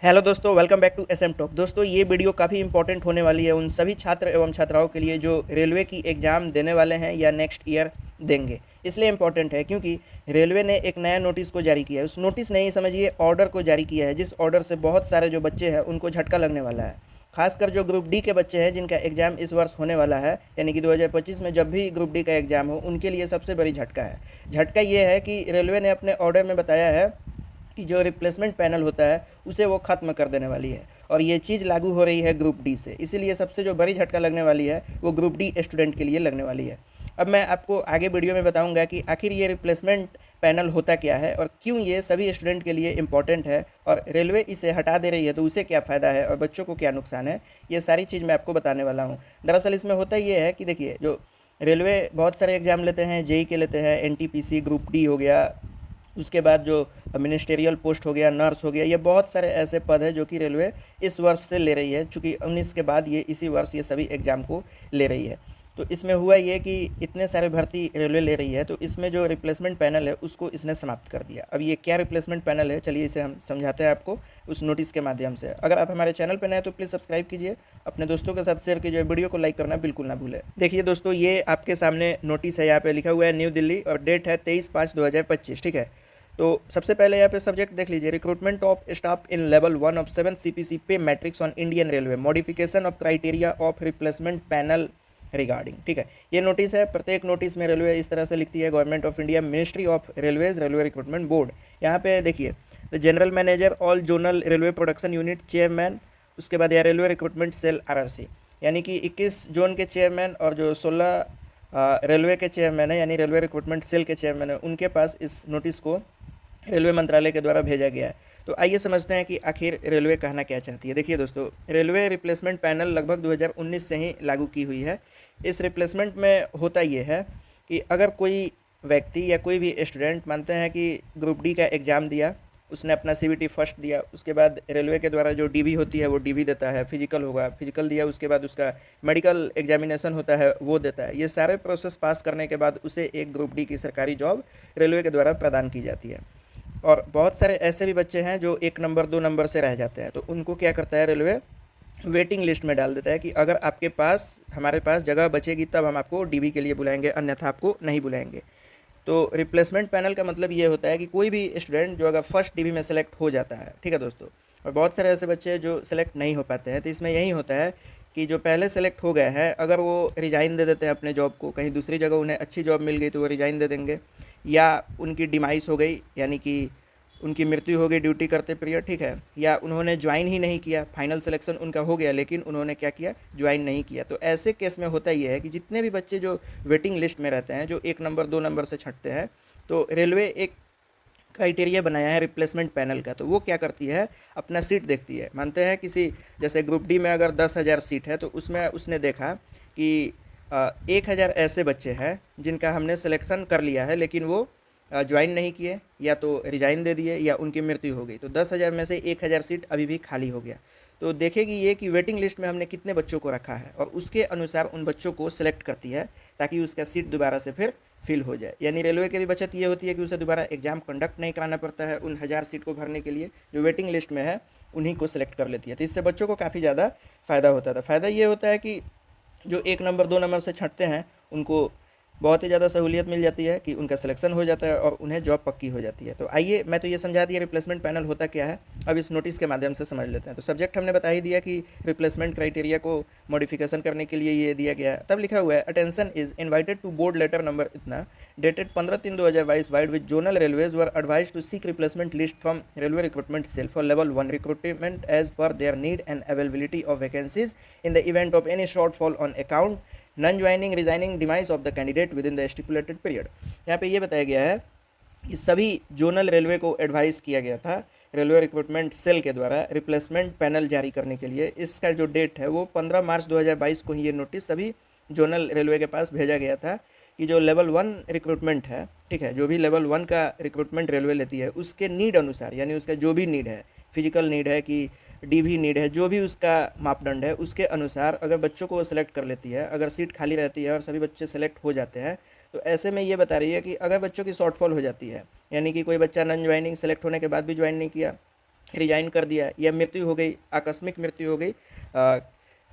Hello दोस्तों, welcome back to SM top. दोस्तों, ये वीडियो काफ़ी इंपॉर्टेंट होने वाली है उन सभी छात्र एवं छात्राओं के लिए जो रेलवे की एग्ज़ाम देने वाले हैं या नेक्स्ट ईयर देंगे। इसलिए इम्पॉर्टेंट है क्योंकि रेलवे ने एक नया नोटिस को जारी किया है। उस नोटिस नहीं समझिए, ऑर्डर को जारी किया है, जिस ऑर्डर से बहुत सारे जो बच्चे हैं उनको झटका लगने वाला है। खासकर जो ग्रुप डी के बच्चे हैं जिनका एग्ज़ाम इस वर्ष होने वाला है, यानी कि 2025 में जब भी ग्रुप डी का एग्ज़ाम हो, उनके लिए सबसे बड़ी झटका है। झटका ये है कि रेलवे ने अपने ऑर्डर में बताया है कि जो रिप्लेसमेंट पैनल होता है उसे वो ख़त्म कर देने वाली है, और ये चीज़ लागू हो रही है ग्रुप डी से। इसीलिए सबसे जो बड़ी झटका लगने वाली है वो ग्रुप डी स्टूडेंट के लिए लगने वाली है। अब मैं आपको आगे वीडियो में बताऊंगा कि आखिर ये रिप्लेसमेंट पैनल होता क्या है और क्यों ये सभी स्टूडेंट के लिए इम्पॉर्टेंट है, और रेलवे इसे हटा दे रही है तो उसे क्या फ़ायदा है और बच्चों को क्या नुकसान है। ये सारी चीज़ मैं आपको बताने वाला हूँ। दरअसल इसमें होता ये है कि देखिए, जो रेलवे बहुत सारे एग्ज़ाम लेते हैं, जेई के लेते हैं, एनटीपीसी, ग्रुप डी हो गया, उसके बाद जो मिनिस्टेरियल पोस्ट हो गया, नर्स हो गया, ये बहुत सारे ऐसे पद हैं जो कि रेलवे इस वर्ष से ले रही है। चूँकि 19 के बाद ये इसी वर्ष ये सभी एग्ज़ाम को ले रही है। तो इसमें हुआ ये कि इतने सारे भर्ती रेलवे ले रही है, तो इसमें जो रिप्लेसमेंट पैनल है उसको इसने समाप्त कर दिया। अब ये क्या रिप्लेसमेंट पैनल है, चलिए इसे हम समझाते हैं आपको उस नोटिस के माध्यम से। अगर आप हमारे चैनल पर नए हैं तो प्लीज़ सब्सक्राइब कीजिए, अपने दोस्तों के साथ शेयर कीजिए, वीडियो को लाइक करना बिल्कुल ना भूलें। देखिए दोस्तों, ये आपके सामने नोटिस है, यहाँ पे लिखा हुआ है न्यू दिल्ली, और डेट है 23/5/2025। ठीक है, तो सबसे पहले यहाँ पे सब्जेक्ट देख लीजिए, recruitment of staff in level 1 of 7 CPC pay matrix on Indian railway, modification of criteria of replacement panel regarding. ठीक है, ये नोटिस है। प्रत्येक नोटिस में रेलवे इस तरह से लिखती है, government of India, ministry of railways, railway recruitment board. यहाँ पे देखिए, the general manager all zonal railway production unit chairman, उसके बाद यह रेलवे रिक्रूटमेंट सेल आरआरसी, यानी कि 21 जोन के चेयरमैन और जो 16 रेलवे के चेयरमैन है, यानी रेलवे रिक्रूटमेंट सेल के चेयरमैन है, उनके पास इस नोटिस को रेलवे मंत्रालय के द्वारा भेजा गया है। तो आइए समझते हैं कि आखिर रेलवे कहना क्या चाहती है। देखिए दोस्तों, रेलवे रिप्लेसमेंट पैनल लगभग 2019 से ही लागू की हुई है। इस रिप्लेसमेंट में होता ये है कि अगर कोई व्यक्ति या कोई भी स्टूडेंट मानते हैं कि ग्रुप डी का एग्ज़ाम दिया, उसने अपना सीबीटी फर्स्ट दिया, उसके बाद रेलवे के द्वारा जो डीवी होती है वो डीवी देता है, फिजिकल होगा, फिजिकल दिया, उसके बाद उसका मेडिकल एग्जामिनेशन होता है वो देता है। ये सारे प्रोसेस पास करने के बाद उसे एक ग्रुप डी की सरकारी जॉब रेलवे के द्वारा प्रदान की जाती है। और बहुत सारे ऐसे भी बच्चे हैं जो 1 नंबर 2 नंबर से रह जाते हैं, तो उनको क्या करता है, रेलवे वेटिंग लिस्ट में डाल देता है कि अगर आपके पास, हमारे पास जगह बचेगी तब हम आपको डीवी के लिए बुलाएंगे, अन्यथा आपको नहीं बुलाएंगे। तो रिप्लेसमेंट पैनल का मतलब ये होता है कि कोई भी स्टूडेंट जो अगर फर्स्ट डीवी में सेलेक्ट हो जाता है, ठीक है दोस्तों, और बहुत सारे ऐसे बच्चे जो सेलेक्ट नहीं हो पाते हैं, तो इसमें यही होता है कि जो पहले सेलेक्ट हो गए हैं, अगर वो रिज़ाइन दे देते हैं अपने जॉब को, कहीं दूसरी जगह उन्हें अच्छी जॉब मिल गई तो वो रिज़ाइन दे देंगे, या उनकी डिमाइस हो गई, यानी कि उनकी मृत्यु हो गई ड्यूटी करते पीरियड, ठीक है, या उन्होंने ज्वाइन ही नहीं किया, फाइनल सिलेक्शन उनका हो गया लेकिन उन्होंने क्या किया, ज्वाइन नहीं किया। तो ऐसे केस में होता ये है कि जितने भी बच्चे जो वेटिंग लिस्ट में रहते हैं, जो 1 नंबर 2 नंबर से छटते हैं, तो रेलवे एक क्राइटेरिया बनाया है रिप्लेसमेंट पैनल का। तो वो क्या करती है, अपना सीट देखती है। मानते हैं किसी, जैसे ग्रुप डी में अगर 10,000 सीट है, तो उसमें उसने देखा कि 1,000 ऐसे बच्चे हैं जिनका हमने सिलेक्शन कर लिया है लेकिन वो ज्वाइन नहीं किए, या तो रिजाइन दे दिए, या उनकी मृत्यु हो गई, तो 10,000 में से 1,000 सीट अभी भी खाली हो गया। तो देखेगी ये कि वेटिंग लिस्ट में हमने कितने बच्चों को रखा है, और उसके अनुसार उन बच्चों को सिलेक्ट करती है ताकि उसका सीट दोबारा से फिर फिल हो जाए। यानी रेलवे की भी बचत ये होती है कि उसे दोबारा एग्जाम कंडक्ट नहीं कराना पड़ता है। उन 1000 सीट को भरने के लिए जो वेटिंग लिस्ट में है उन्हीं को सिलेक्ट कर लेती है। तो इससे बच्चों को काफ़ी ज़्यादा फ़ायदा होता था। फ़ायदा ये होता है कि जो 1 नंबर 2 नंबर से छँटते हैं उनको बहुत ही ज़्यादा सहूलियत मिल जाती है कि उनका सिलेक्शन हो जाता है और उन्हें जॉब पक्की हो जाती है। तो आइए, मैं तो ये समझा दिया रिप्लेसमेंट पैनल होता क्या है, अब इस नोटिस के माध्यम से समझ लेते हैं। तो सब्जेक्ट हमने बता ही दिया कि रिप्लेसमेंट क्राइटेरिया को मॉडिफिकेशन करने के लिए ये दिया गया है। तब लिखा हुआ है, attention is invited to board letter number इतना dated 15/3/2022 vide which zonal railways were advise to seek replacement list from railway recruitment cell for level 1 recruitment as per their need and availability of vacancies in the event of any shortfall on account non joining resigning demise of the candidate within the stipulated period. यहाँ पे ये बताया गया है कि सभी zonal railway को advice किया गया था रेलवे रिक्रूटमेंट सेल के द्वारा रिप्लेसमेंट पैनल जारी करने के लिए। इसका जो डेट है वो 15 मार्च 2022 को ही ये नोटिस सभी जोनल रेलवे के पास भेजा गया था कि जो लेवल 1 रिक्रूटमेंट है, ठीक है, जो भी लेवल 1 का रिक्रूटमेंट रेलवे लेती है उसके नीड अनुसार, यानी उसका जो भी नीड है, फिजिकल नीड है कि डीवी नीड है, जो भी उसका मापदंड है उसके अनुसार अगर बच्चों को वो सिलेक्ट कर लेती है, अगर सीट खाली रहती है और सभी बच्चे सेलेक्ट हो जाते हैं, तो ऐसे में ये बता रही है कि अगर बच्चों की शॉर्टफॉल हो जाती है, यानी कि कोई बच्चा नॉन ज्वाइनिंग सेलेक्ट होने के बाद भी ज्वाइन नहीं किया, रिजाइन कर दिया या मृत्यु हो गई, आकस्मिक मृत्यु हो गई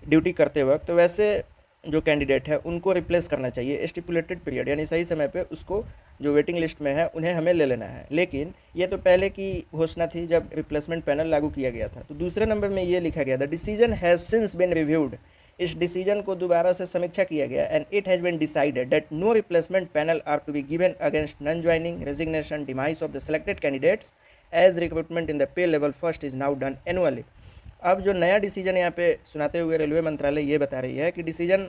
ड्यूटी करते वक्त, तो वैसे जो कैंडिडेट है उनको रिप्लेस करना चाहिए स्टिपुलेटेड पीरियड, यानी सही समय पे उसको जो वेटिंग लिस्ट में है उन्हें हमें ले लेना है। लेकिन ये तो पहले की घोषणा थी जब रिप्लेसमेंट पैनल लागू किया गया था। तो दूसरे नंबर में ये लिखा गया the decision has since been reviewed, इस डिसीजन को दोबारा से समीक्षा किया गया and it has been decided that no replacement panel are to be given against non joining, resignation, demise of the selected candidates as recruitment in the pay level first is now done annually. अब जो नया decision यहाँ पे सुनाते हुए railway मंत्रालय ये बता रही है कि डिसीजन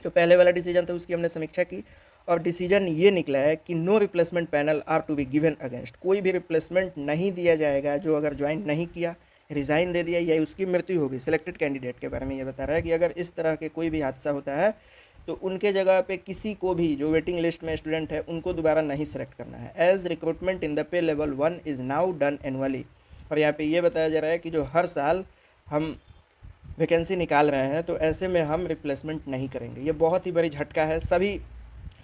जो पहले वाला डिसीजन था उसकी हमने समीक्षा की और डिसीजन ये निकला है कि no replacement panel are to be given against, कोई भी रिप्लेसमेंट नहीं दिया जाएगा जो अगर ज्वाइन नहीं किया, रिज़ाइन दे दिया या उसकी मृत्यु होगी। सिलेक्टेड कैंडिडेट के बारे में ये बता रहा है कि अगर इस तरह के कोई भी हादसा होता है तो उनके जगह पे किसी को भी जो वेटिंग लिस्ट में स्टूडेंट है उनको दोबारा नहीं सेलेक्ट करना है। As recruitment in the pay level 1 is now done annually, और यहाँ पे ये बताया जा रहा है कि जो हर साल हम वैकेंसी निकाल रहे हैं तो ऐसे में हम रिप्लेसमेंट नहीं करेंगे। ये बहुत ही बड़ी झटका है सभी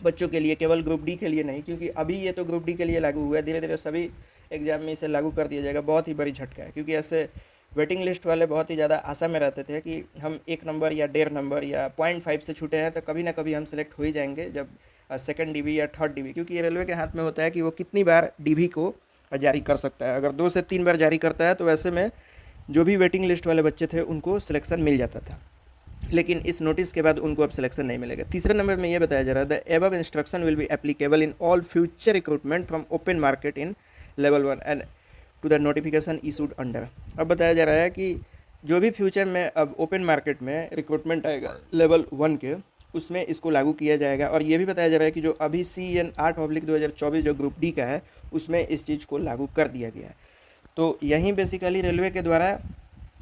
बच्चों के लिए, केवल ग्रुप डी के लिए नहीं, क्योंकि अभी ये तो ग्रुप डी के लिए लागू हुआ है, धीरे धीरे सभी एग्जाम में इसे लागू कर दिया जाएगा। बहुत ही बड़ी झटका है क्योंकि ऐसे वेटिंग लिस्ट वाले बहुत ही ज़्यादा आशा में रहते थे कि हम 1 नंबर या 1.5 नंबर या 0.5 से छूटे हैं तो कभी ना कभी हम सेलेक्ट हो ही जाएंगे जब सेकंड डीवी या थर्ड डीवी, क्योंकि ये रेलवे के हाथ में होता है कि वो कितनी बार डीवी को जारी कर सकता है। अगर 2 से 3 बार जारी करता है तो वैसे में जो भी वेटिंग लिस्ट वाले बच्चे थे उनको सिलेक्शन मिल जाता था, लेकिन इस नोटिस के बाद उनको अब सिलेक्शन नहीं मिलेगा। तीसरे नंबर में ये बताया जा रहा है the above instruction will be applicable in all future recruitment from open market in level 1 and to the notification issued under. अब बताया जा रहा है कि जो भी फ्यूचर में अब ओपन मार्केट में रिक्रूटमेंट आएगा लेवल 1 के, उसमें इसको लागू किया जाएगा। और ये भी बताया जा रहा है कि जो अभी CN 8/2024 जो ग्रुप डी का है उसमें इस चीज़ को लागू कर दिया गया है। तो यहीं बेसिकली रेलवे के द्वारा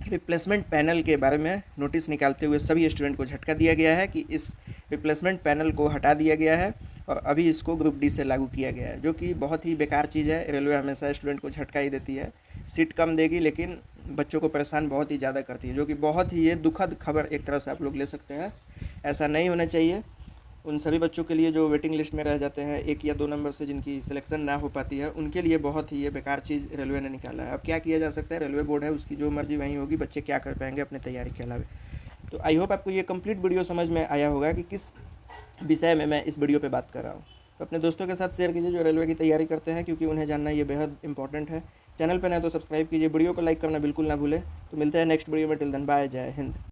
रिप्लेसमेंट पैनल के बारे में नोटिस निकालते हुए सभी स्टूडेंट को झटका दिया गया है कि इस रिप्लेसमेंट पैनल को हटा दिया गया है और अभी इसको ग्रुप डी से लागू किया गया है, जो कि बहुत ही बेकार चीज़ है। रेलवे हमेशा स्टूडेंट को झटका ही देती है, सीट कम देगी लेकिन बच्चों को परेशान बहुत ही ज़्यादा करती है, जो कि बहुत ही ये दुखद खबर एक तरह से आप लोग ले सकते हैं। ऐसा नहीं होना चाहिए। उन सभी बच्चों के लिए जो वेटिंग लिस्ट में रह जाते हैं 1 या 2 नंबर से, जिनकी सिलेक्शन ना हो पाती है, उनके लिए बहुत ही ये बेकार चीज़ रेलवे ने निकाला है। अब क्या किया जा सकता है, रेलवे बोर्ड है, उसकी जो मर्जी वहीं होगी, बच्चे क्या कर पाएंगे अपने तैयारी के अलावा। तो आई होप आपको ये कंप्लीट वीडियो समझ में आया होगा कि किस विषय में मैं इस वीडियो पे बात कर रहा हूँ। तो अपने दोस्तों के साथ शेयर कीजिए जो रेलवे की तैयारी करते हैं, क्योंकि उन्हें जानना ये बेहद इंपॉर्टेंट है। चैनल पर नए तो सब्सक्राइब कीजिए, वीडियो को लाइक करना बिल्कुल ना भूलें। तो मिलते हैं नेक्स्ट वीडियो में, टिल देन बाय, जय हिंद।